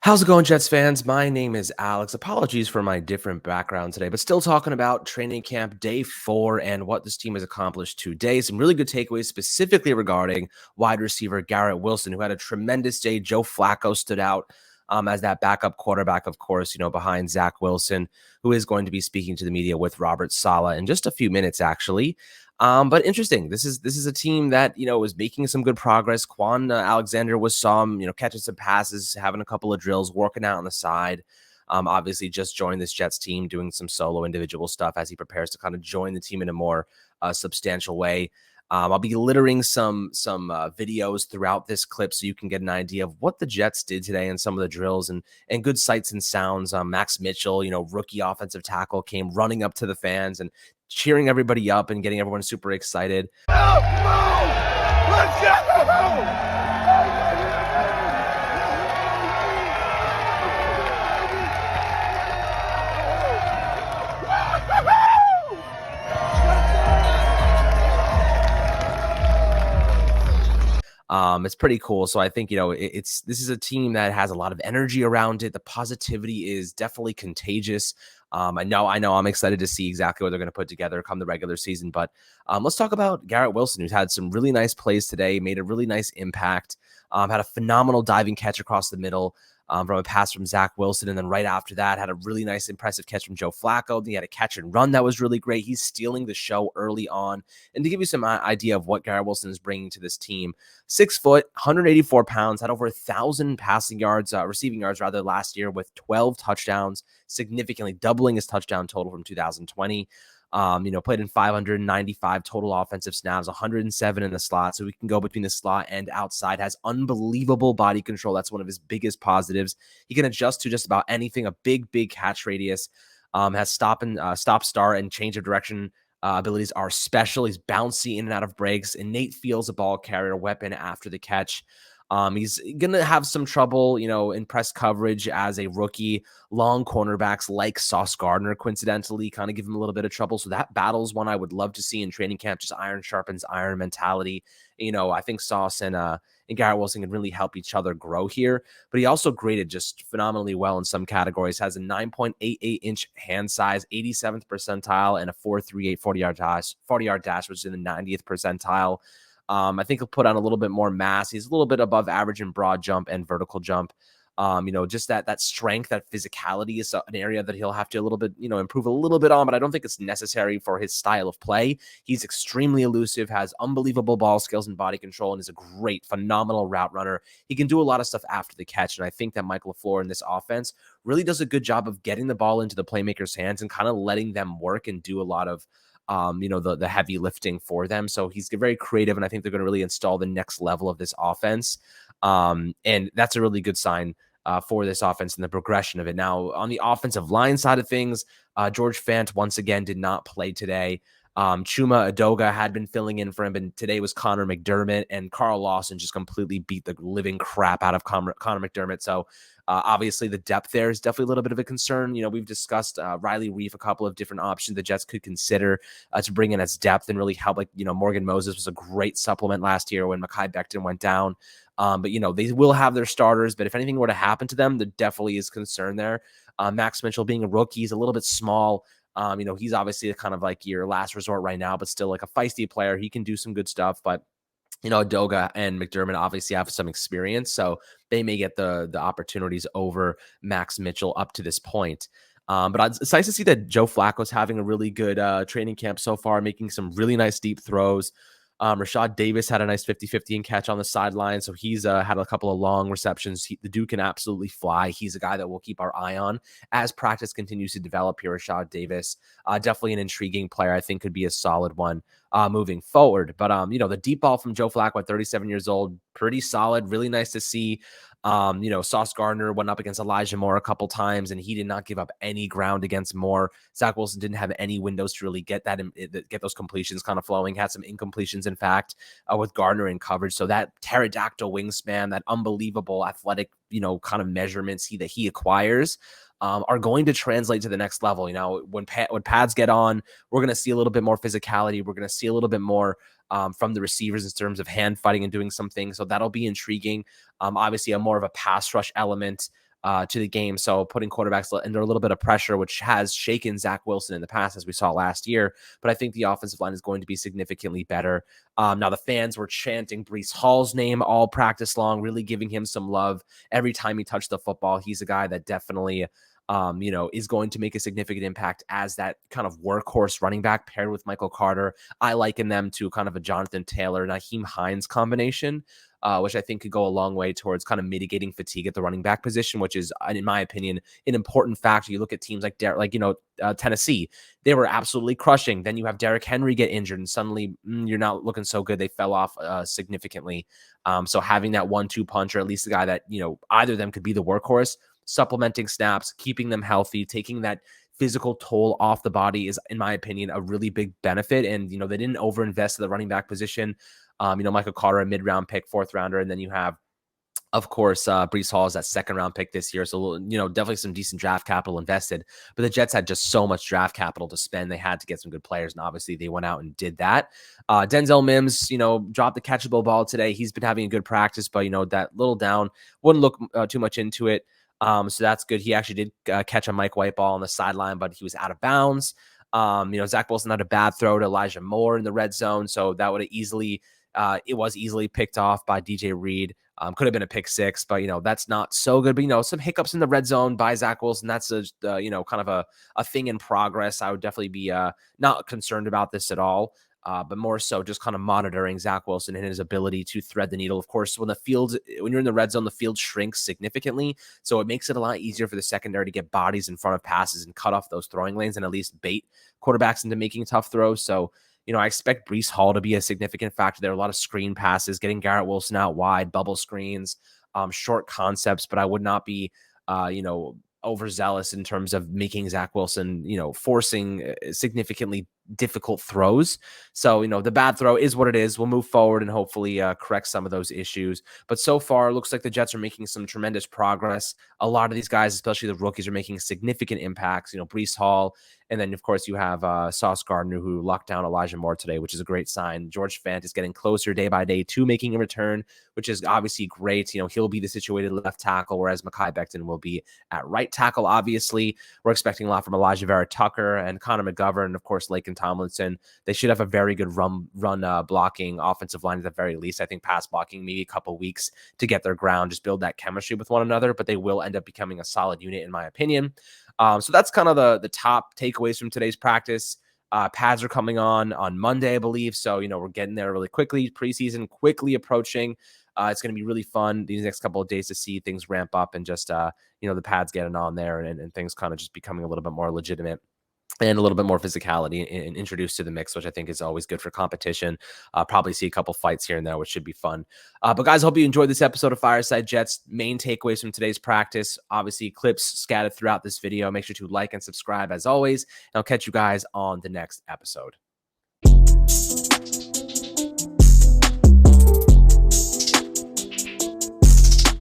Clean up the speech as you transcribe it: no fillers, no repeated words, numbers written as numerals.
How's it going, Jets fans? My name is Alex. Apologies for my different background today, but still talking about training camp day 4 and what this team has accomplished today. Some really good takeaways, specifically regarding wide receiver Garrett Wilson, who had a tremendous day. Joe Flacco stood out as that backup quarterback, of course, behind Zach Wilson, who is going to be speaking to the media with Robert Saleh in just a few minutes, actually. But interesting. This is a team that was making some good progress. Quan Alexander was catching some passes, having a couple of drills, working out on the side. Obviously, just joined this Jets team, doing some solo individual stuff as he prepares to kind of join the team in a more substantial way. I'll be littering some videos throughout this clip so you can get an idea of what the Jets did today and some of the drills and good sights and sounds. Max Mitchell, rookie offensive tackle, came running up to the fans and cheering everybody up and getting everyone super excited. Let's go! It's pretty cool. So I think, this is a team that has a lot of energy around it. The positivity is definitely contagious. I know I'm excited to see exactly what they're going to put together come the regular season. But let's talk about Garrett Wilson, who's had some really nice plays today, made a really nice impact, had a phenomenal diving catch across the middle. From a pass from Zach Wilson. And then right after that, had a really nice, impressive catch from Joe Flacco. Then he had a catch and run that was really great. He's stealing the show early on. And to give you some idea of what Garrett Wilson is bringing to this team, 6 foot, 184 pounds, had over 1,000 passing yards, receiving yards rather, last year with 12 touchdowns, significantly doubling his touchdown total from 2020. Played in 595 total offensive snaps, 107 in the slot. So we can go between the slot and outside, has unbelievable body control. That's one of his biggest positives. He can adjust to just about anything, a big catch radius, has stop, start, and change of direction abilities are special. He's bouncy in and out of breaks. Innate feels a ball carrier weapon after the catch. He's going to have some trouble, in press coverage as a rookie. Long cornerbacks like Sauce Gardner, coincidentally, kind of give him a little bit of trouble. So that battle is one I would love to see in training camp, just iron sharpens iron mentality. I think Sauce and Garrett Wilson can really help each other grow here. But he also graded just phenomenally well in some categories. Has a 9.88-inch hand size, 87th percentile, and a 4.38 40-yard dash, which is in the 90th percentile. I think he'll put on a little bit more mass. He's a little bit above average in broad jump and vertical jump. Just that strength, that physicality is an area that he'll have to a little bit, improve a little bit on, but I don't think it's necessary for his style of play. He's extremely elusive, has unbelievable ball skills and body control, and is a great, phenomenal route runner. He can do a lot of stuff after the catch, and I think that Mike LaFleur in this offense really does a good job of getting the ball into the playmakers' hands and kind of letting them work and do a lot of the heavy lifting for them. So he's very creative, and I think they're going to really install the next level of this offense. And that's a really good sign for this offense and the progression of it. Now, on the offensive line side of things, George Fant once again did not play today. Chuma Edoga had been filling in for him, and today was Conor Mcdermott, and Carl Lawson just completely beat the living crap out of Conor Mcdermott. So obviously the depth there is definitely a little bit of a concern. We've discussed Riley Reef, a couple of different options the Jets could consider to bring in as depth and really help. Morgan Moses was a great supplement last year when Mekhi Becton went down. But they will have their starters, but if anything were to happen to them, there definitely is concern there. Max Mitchell being a rookie, he's a little bit small. He's obviously kind of like your last resort right now, but still like a feisty player. He can do some good stuff, but Doga and McDermott obviously have some experience, so they may get the opportunities over Max Mitchell up to this point. But it's nice to see that Joe Flacco's having a really good training camp so far, making some really nice deep throws. Rashad Davis had a nice 50-50 and catch on the sideline, so he's had a couple of long receptions. The dude can absolutely fly. He's a guy that we'll keep our eye on as practice continues to develop here. Rashad Davis, definitely an intriguing player. I think could be a solid one moving forward. But the deep ball from Joe Flacco at 37 years old, pretty solid. Really nice to see. Sauce Gardner went up against Elijah Moore a couple times, and he did not give up any ground against Moore. Zach Wilson didn't have any windows to really get those completions kind of flowing. Had some incompletions, in fact, with Gardner in coverage. So that pterodactyl wingspan, that unbelievable athletic, kind of measurements that he acquires, are going to translate to the next level. When pads get on, we're going to see a little bit more physicality. We're going to see a little bit more from the receivers in terms of hand fighting and doing some things. So that'll be intriguing. Obviously, more of a pass rush element to the game. So putting quarterbacks under a little bit of pressure, which has shaken Zach Wilson in the past, as we saw last year. But I think the offensive line is going to be significantly better. Now, the fans were chanting Breece Hall's name all practice long, really giving him some love every time he touched the football. He's a guy that definitely is going to make a significant impact as that kind of workhorse running back paired with Michael Carter. I liken them to kind of a Jonathan Taylor, Nyheim Hines combination, which I think could go a long way towards kind of mitigating fatigue at the running back position, which is, in my opinion, an important factor. You look at teams like Tennessee, they were absolutely crushing. Then you have Derrick Henry get injured, and suddenly you're not looking so good. They fell off significantly. So having that 1-2 punch, or at least a guy that, either of them could be the workhorse, supplementing snaps, keeping them healthy, taking that physical toll off the body is, in my opinion, a really big benefit. And, they didn't overinvest in the running back position. Michael Carter, a mid-round pick, 4th rounder. And then you have, of course, Breece Hall is that 2nd-round pick this year. So, definitely some decent draft capital invested. But the Jets had just so much draft capital to spend. They had to get some good players. And obviously they went out and did that. Denzel Mims, dropped the catchable ball today. He's been having a good practice, but, that little down, wouldn't look too much into it. So that's good. He actually did catch a Mike White ball on the sideline, but he was out of bounds. Zach Wilson had a bad throw to Elijah Moore in the red zone. So that would have it was easily picked off by DJ Reed. Could have been a pick 6, but, that's not so good. But, some hiccups in the red zone by Zach Wilson. That's kind of a thing in progress. I would definitely be not concerned about this at all. But more so just kind of monitoring Zach Wilson and his ability to thread the needle. Of course, when you're in the red zone, the field shrinks significantly. So it makes it a lot easier for the secondary to get bodies in front of passes and cut off those throwing lanes and at least bait quarterbacks into making tough throws. So, I expect Breece Hall to be a significant factor there. A lot of screen passes, getting Garrett Wilson out wide, bubble screens, short concepts, but I would not be, overzealous in terms of making Zach Wilson, forcing significantly difficult throws. So, the bad throw is what it is. We'll move forward and hopefully correct some of those issues. But so far, it looks like the Jets are making some tremendous progress. A lot of these guys, especially the rookies, are making significant impacts. Breece Hall. And then, of course, you have Sauce Gardner, who locked down Elijah Moore today, which is a great sign. George Fant is getting closer day by day to making a return, which is obviously great. He'll be the situated left tackle, whereas Mekhi Becton will be at right tackle. Obviously, we're expecting a lot from Elijah Vera Tucker and Conor McGovern, and, of course, Laken Tomlinson. They should have a very good run blocking offensive line at the very least. I think pass blocking maybe a couple weeks to get their ground, just build that chemistry with one another, but they will end up becoming a solid unit, in my opinion. So that's kind of the top takeaways from today's practice. Pads are coming on Monday, I believe. So, we're getting there really quickly. Preseason quickly approaching. It's going to be really fun these next couple of days to see things ramp up and just, the pads getting on there and things kind of just becoming a little bit more legitimate and a little bit more physicality and introduced to the mix, which I think is always good for competition. Probably see a couple fights here and there, which should be fun. But guys, I hope you enjoyed this episode of Fireside Jets. Main takeaways from today's practice, obviously clips scattered throughout this video. Make sure to like and subscribe as always, and I'll catch you guys on the next episode.